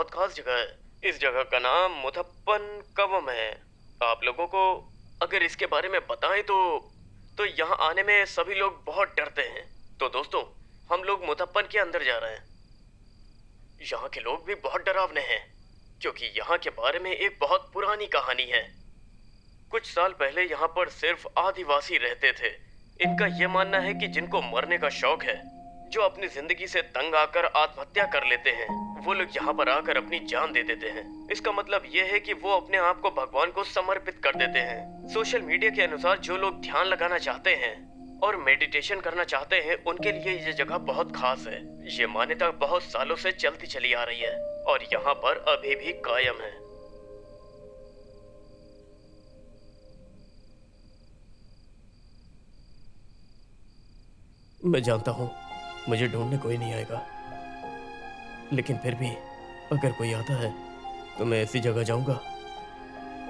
बहुत खास जगह है। इस जगह का नाम मुथप्पन कवम है। आप लोगों को अगर इसके बारे में बताएं तो यहाँ आने में सभी लोग बहुत डरते हैं। तो दोस्तों, हम लोग मुथप्पन के अंदर जा रहे हैं। यहाँ के लोग भी बहुत डरावने हैं क्योंकि यहाँ के बारे में एक बहुत पुरानी कहानी है। कुछ साल पहले यहाँ पर सिर्फ आदिवासी रहते थे। इनका यह मानना है कि जिनको मरने का शौक है, जो अपनी जिंदगी से तंग आकर आत्महत्या कर लेते हैं, वो लोग यहाँ पर आकर अपनी जान दे देते हैं। इसका मतलब ये है कि वो अपने आप को भगवान को समर्पित कर देते हैं। सोशल मीडिया के अनुसार जो लोग ध्यान लगाना चाहते हैं और मेडिटेशन करना चाहते हैं, उनके लिए ये जगह बहुत खास है। ये मान्यता बहुत सालों से चलती चली आ रही है और यहाँ पर अभी भी कायम है। मैं जानता हूँ मुझे ढूंढने कोई नहीं आएगा, लेकिन फिर भी अगर कोई आता है तो मैं ऐसी जगह जाऊंगा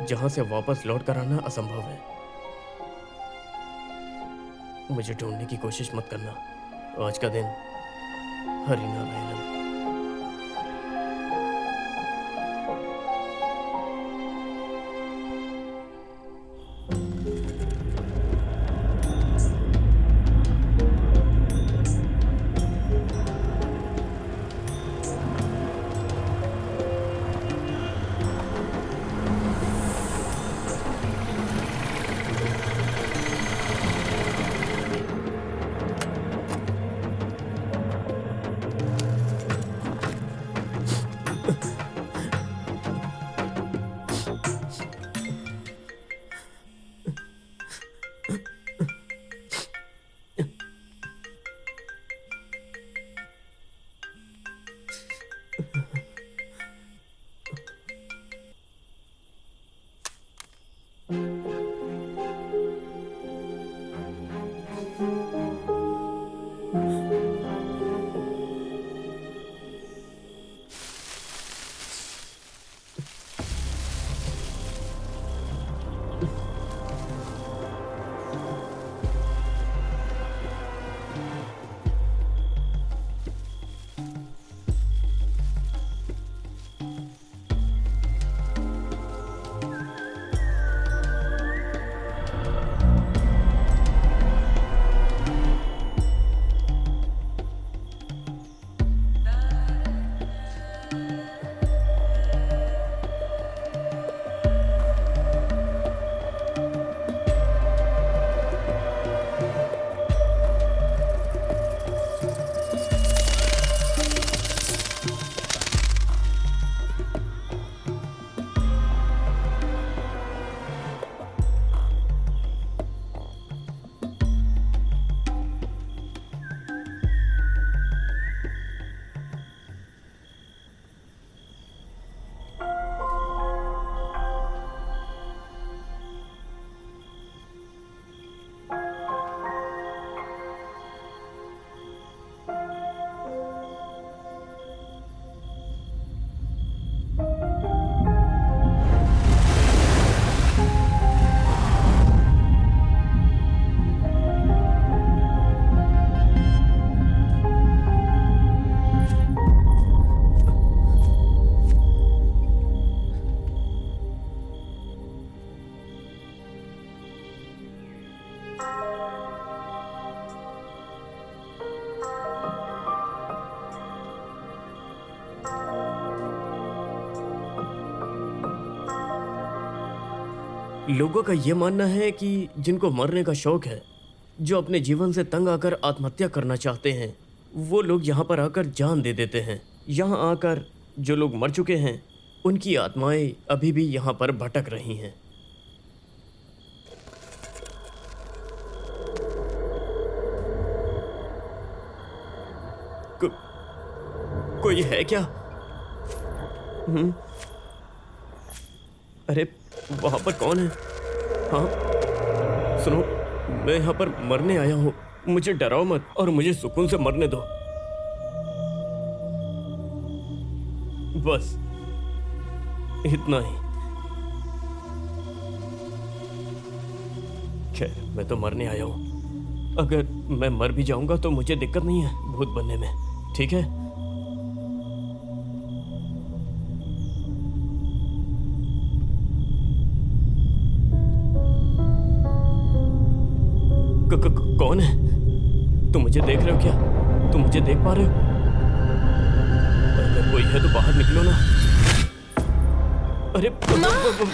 जहां से वापस लौट कर आना असंभव है। मुझे ढूंढने की कोशिश मत करना। आज का दिन हरि नारायण। लोगों का यह मानना है कि जिनको मरने का शौक है, जो अपने जीवन से तंग आकर आत्महत्या करना चाहते हैं, वो लोग यहाँ पर आकर जान दे देते हैं। यहाँ आकर जो लोग मर चुके हैं, उनकी आत्माएं अभी भी यहाँ पर भटक रही हैं। कोई है क्या? अरे वहां पर कौन है? हाँ सुनो, मैं यहाँ पर मरने आया हूँ। मुझे डराओ मत और मुझे सुकून से मरने दो। बस इतना ही। खैर, मैं तो मरने आया हूँ। अगर मैं मर भी जाऊंगा तो मुझे दिक्कत नहीं है भूत बनने में, ठीक है? कौन है? तुम मुझे देख रहे हो क्या? तुम मुझे देख पा रहे हो? अगर कोई है तो बाहर निकलो ना। अरे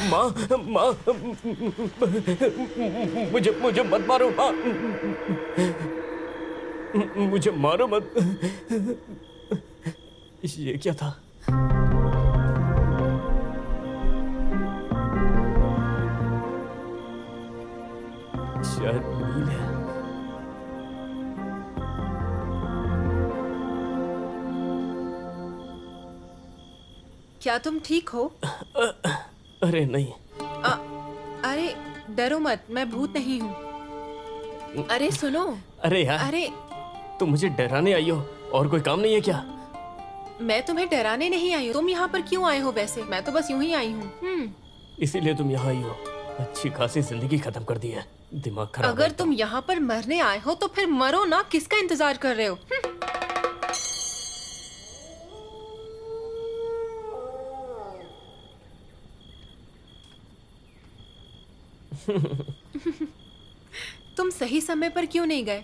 माँ, माँ, मुझे मुझे मत मारो माँ, मुझे मारो मत। ये क्या था? शायद नील है। क्या तुम ठीक हो? अरे नहीं। अरे डरो मत, मैं भूत नहीं हूँ। अरे सुनो। अरे यार, अरे तुम मुझे डराने आई हो और कोई काम नहीं है क्या? मैं तुम्हें डराने नहीं आई हूँ। तुम यहाँ पर क्यों आए हो? वैसे मैं तो बस यूं ही आई हूँ। इसीलिए तुम यहाँ आई हो? अच्छी खासी जिंदगी खत्म कर दी है, दिमाग खराब है अगर तुम यहाँ पर मरने आए हो तो फिर मरो ना, किसका इंतजार कर रहे हो? तुम सही समय पर क्यों नहीं गए?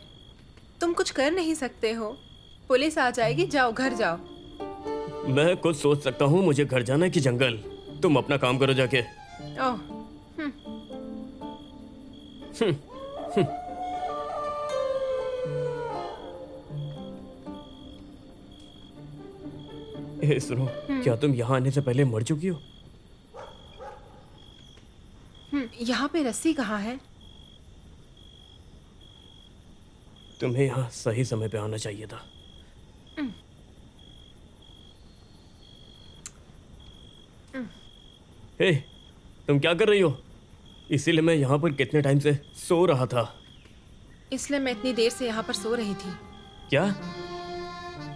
तुम कुछ कर नहीं सकते हो, पुलिस आ जाएगी। जाओ घर जाओ। मैं कुछ सोच सकता हूँ, मुझे घर जाना है कि जंगल? तुम अपना काम करो जाके। ओह, सुनो, क्या तुम यहाँ आने से पहले मर चुकी हो? यहाँ पे रस्सी कहाँ है? तुम्हें यहाँ सही समय पे आना चाहिए था। हे, तुम क्या कर रही हो? इसीलिए मैं यहाँ पर कितने टाइम से सो रहा था। इसलिए मैं इतनी देर से यहाँ पर सो रही थी। क्या?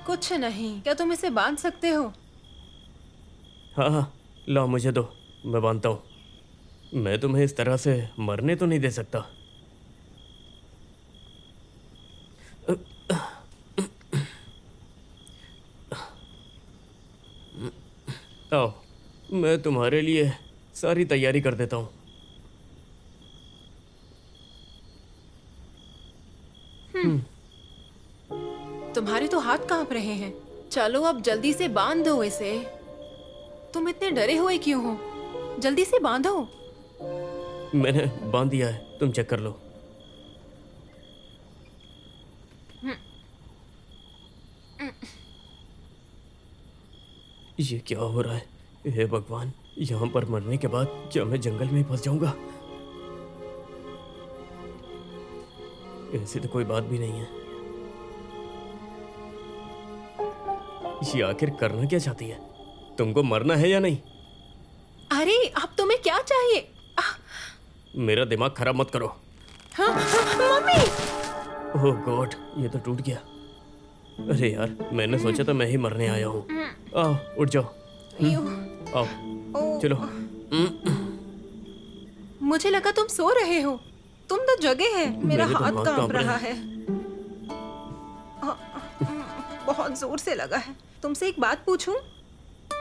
कुछ नहीं। क्या तुम इसे बांध सकते हो? हाँ हाँ, लाओ मुझे दो, मैं बांधता हूँ। मैं तुम्हें इस तरह से मरने तो नहीं दे सकता। आओ, मैं तुम्हारे लिए सारी तैयारी कर देता हूँ। तुम्हारे तो हाथ कांप रहे हैं। चलो अब जल्दी से बांध दो इसे। तुम इतने डरे हुए क्यों हो? जल्दी से बांधो। मैंने बांध दिया है, तुम चेक कर लो। ये क्या हो रहा है? हे भगवान, यहाँ पर मरने के बाद क्या मैं जंगल में फंस जाऊंगा? ऐसी तो कोई बात भी नहीं है। ये आखिर करना क्या चाहती है? तुमको मरना है या नहीं? अरे अब तुम्हें क्या चाहिए? मेरा दिमाग खराब मत करो। हाँ, मम्मी। ओह गॉड, ये तो टूट गया। अरे यार, मैंने सोचा था मैं ही मरने आया हूँ। आओ, उठ जाओ। आओ, चलो। मुझे लगा तुम सो रहे हो। तुम तो जगे हैं। मेरा मेरे तो हाथ हाथ कांप कांप रहे रहा है। बहुत जोर से लगा है। तुमसे एक बात पूछूं?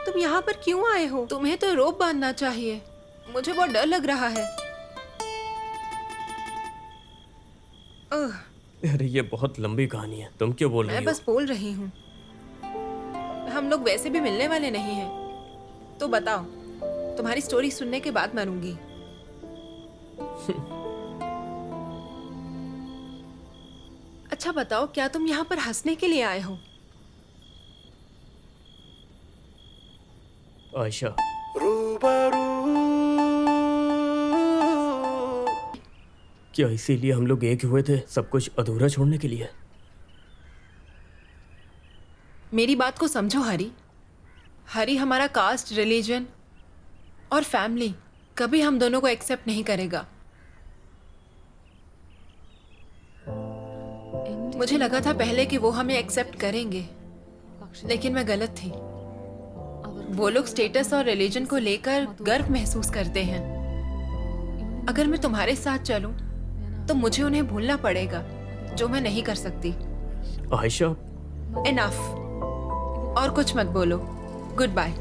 तुम यहाँ पर क्यों आए हो? तुम्हें तो रोप बांधना चाहिए। मुझे बहुत डर लग रहा है। अरे ये बहुत लंबी कहानी है, तुम क्यों बोल मैं रही हो? बस बोल रही हूँ। हम लोग वैसे भी मिलने वाले नहीं हैं। तो बताओ, तुम्हारी स्टोरी सुनने के बाद मरूंगी। अच्छा बताओ, क्या तुम यहाँ पर हंसने के लिए आए हो? आयशा, क्या इसीलिए हम लोग एक हुए थे, सब कुछ अधूरा छोड़ने के लिए? मेरी बात को समझो हरी। हरी हमारा कास्ट, रिलीजन और फैमिली कभी हम दोनों को एक्सेप्ट नहीं करेगा। मुझे लगा था पहले कि वो हमें एक्सेप्ट करेंगे, लेकिन मैं गलत थी। वो लोग स्टेटस और रिलीजन को लेकर गर्व महसूस करते हैं। अगर मैं तुम्हारे साथ चलूं, तो मुझे उन्हें भूलना पड़ेगा, जो मैं नहीं कर सकती। आयशा, इनफ। और कुछ मत बोलो। Good bye.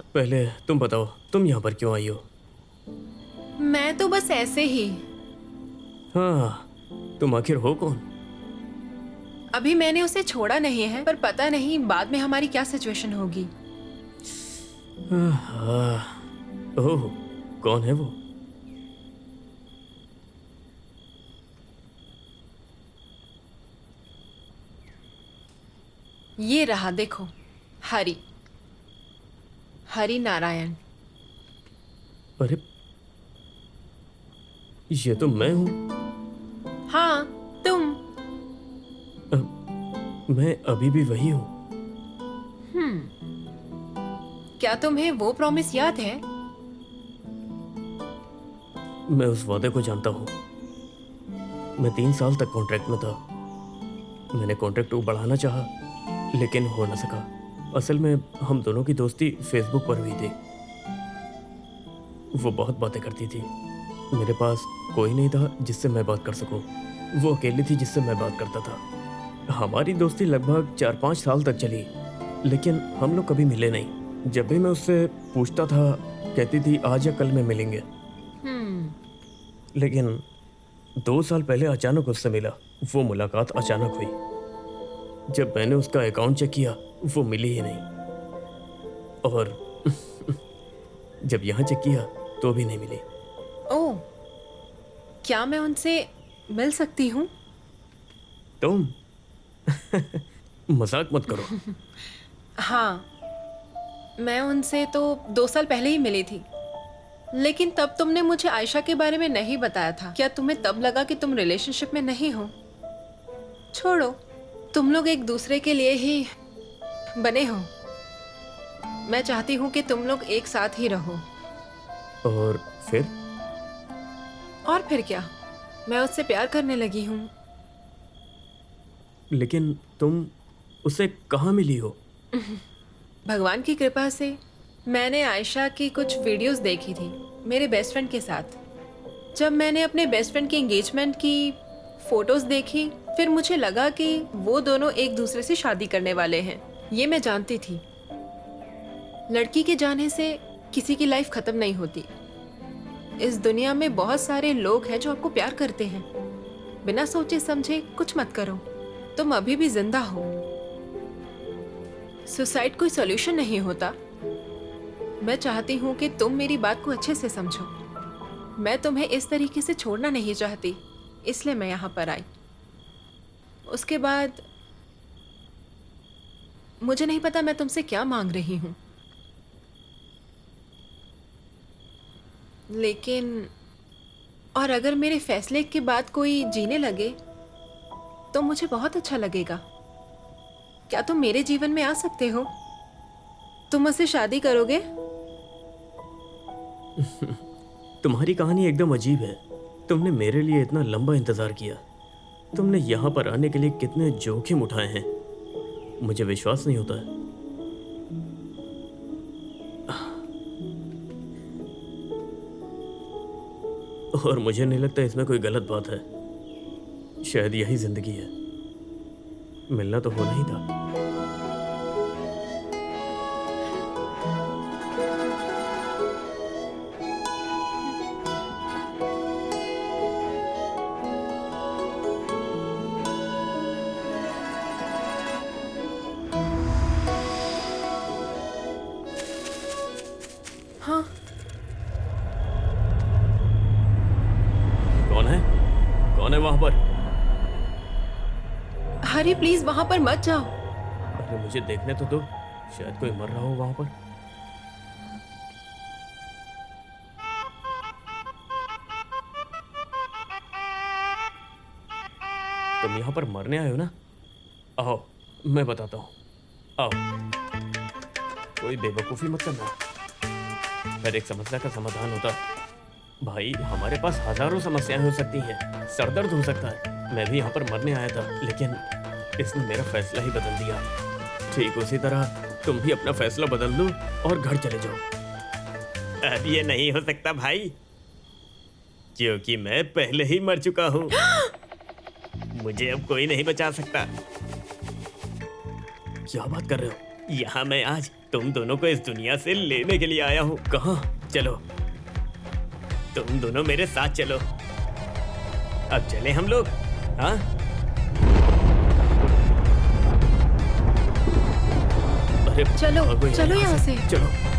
पहले तुम बताओ, तुम यहाँ पर क्यों आई हो? मैं तो बस ऐसे ही। हाँ, तुम आखिर हो कौन? अभी मैंने उसे छोड़ा नहीं है, पर पता नहीं बाद में हमारी क्या सिचुएशन होगी। ओह, कौन है वो? ये रहा देखो, हरि, हरि नारायण। अरे, ये तो मैं हूँ। हाँ, तुम। मैं अभी भी वही हूँ। क्या तुम्हें वो प्रॉमिस याद है? मैं उस वादे को जानता हूँ। मैं 3 साल तक कॉन्ट्रैक्ट में था। मैंने कॉन्ट्रैक्ट को बढ़ाना चाहा, लेकिन हो न सका। असल में हम दोनों की दोस्ती फेसबुक पर हुई थी। वो बहुत बातें करती थी। मेरे पास कोई नहीं था जिससे मैं बात कर सकूं। वो अकेली थी जिससे मैं बात करता था। हमारी दोस्ती लगभग 4-5 साल तक चली, लेकिन हम लोग कभी मिले नहीं। जब भी मैं उससे पूछता था, कहती थी आज या कल में मिलेंगे। लेकिन 2 साल पहले अचानक उससे मिला। वो मुलाकात अचानक हुई। जब मैंने उसका अकाउंट चेक किया, वो मिली ही नहीं। और जब यहाँ चेक किया तो भी नहीं मिली। ओह, क्या मैं उनसे मिल सकती हूँ? तुम मजाक मत करो। हाँ, मैं उनसे तो 2 साल पहले ही मिली थी, लेकिन तब तुमने मुझे आयशा के बारे में नहीं बताया था। क्या तुम्हें तब लगा कि तुम रिलेशनशिप में नहीं हो? छोड़ो, तुम लोग एक दूसरे के लिए ही बने हो। मैं चाहती हूँ कि तुम लोग एक साथ ही रहो। और फिर? और फिर क्या, मैं उससे प्यार करने लगी हूँ। लेकिन तुम उसे कहाँ मिली हो? भगवान की कृपा से मैंने आयशा की कुछ वीडियोस देखी थी मेरे बेस्ट फ्रेंड के साथ। जब मैंने अपने बेस्ट फ्रेंड की एंगेजमेंट की फोटोज देखी, फिर मुझे लगा कि वो दोनों एक दूसरे से शादी करने वाले हैं। ये मैं जानती थी। लड़की के जाने से किसी की लाइफ खत्म नहीं होती। इस दुनिया में बहुत सारे लोग हैं जो आपको प्यार करते हैं। बिना सोचे समझे कुछ मत करो, तुम अभी भी जिंदा हो। सुसाइड कोई सॉल्यूशन नहीं होता। मैं चाहती हूँ कि तुम मेरी बात को अच्छे से समझो। मैं तुम्हें इस तरीके से छोड़ना नहीं चाहती, इसलिए मैं यहाँ पर आई। उसके बाद मुझे नहीं पता मैं तुमसे क्या मांग रही हूँ, लेकिन और अगर मेरे फैसले के बाद कोई जीने लगे तो मुझे बहुत अच्छा लगेगा। क्या तुम मेरे जीवन में आ सकते हो? तुम मुझसे शादी करोगे? तुम्हारी कहानी एकदम अजीब है। तुमने मेरे लिए इतना लंबा इंतजार किया। तुमने यहाँ पर आने के लिए कितने जोखिम उठाए हैं, मुझे विश्वास नहीं होता है। और मुझे नहीं लगता इसमें कोई गलत बात है। शायद यही जिंदगी है। मिलना तो होना ही था। हाँ। कौन है वहां पर? हरी प्लीज वहां पर मत जाओ। अरे मुझे देखने तो दो, शायद कोई मर रहा हो वहां पर। तुम यहाँ पर मरने आए हो ना? आओ, मैं बताता हूँ। आओ, कोई बेवकूफ़ी मत करना। हर एक समस्या का समाधान होता है। भाई, हमारे पास हजारों समस्याएं हो सकती हैं, सर दर्द हो सकता है। मैं भी यहाँ पर मरने आया था, लेकिन इसने मेरा फैसला ही बदल दिया। ठीक उसी तरह तुम भी अपना फैसला बदल लो और घर चले जाओ। अब ये नहीं हो सकता भाई, क्योंकि मैं पहले ही मर चुका हूँ। मुझे अब कोई नहीं बचा सकता। क्या बात कर रहे हो? यहाँ मैं आज तुम दोनों को इस दुनिया से लेने के लिए आया हूँ। कहाँ? चलो, तुम दोनों मेरे साथ चलो। अब चले हम लोग। हाँ, अरे चलो भागो चलो यहाँ से। चलो।